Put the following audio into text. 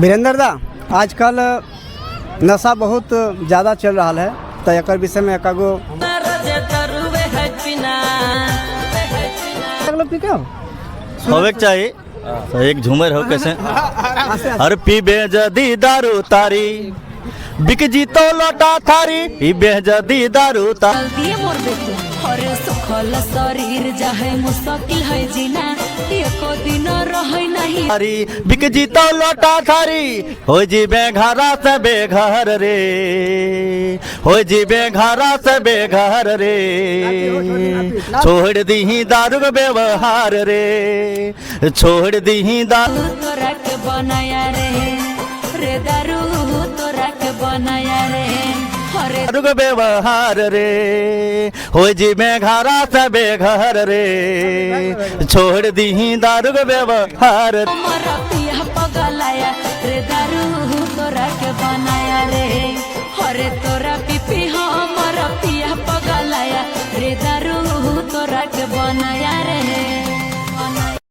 वीरेंद्र दा आजकल नशा बहुत ज़्यादा चल रहा है, तो एक विषय में एकागो पीते हो होवे के चाहिए तो एक झूमर हो कैसे हर पीबे जदी दारू तारी बिक जीतो लोटा थारी पीबे जदी दारू तारी दिए मोर बेटू हरे सुखल शरीर जाहे मुश्किल है जीना एको दिन रहै नहीं थारी बिक जीतो लोटा थारी हो जी बेघरा से बेघर रे हो जी बेघरा से बेघर रे छोड़ दी दारू के व्यवहार रे छोड़ दी दारू तोरा के बनाया रे दारू तोरा के बनाया रे हरे दारू के व्यवहार रे हो जी बेघरा से बेघर रे छोड़ दी दारू के व्यवहार हमारा पिया पगलाया रे दारू तोरा के बनाया रे हरे तोरा पीपी हमारा पिया पगलाया रे दारू तोरा के बनाया रे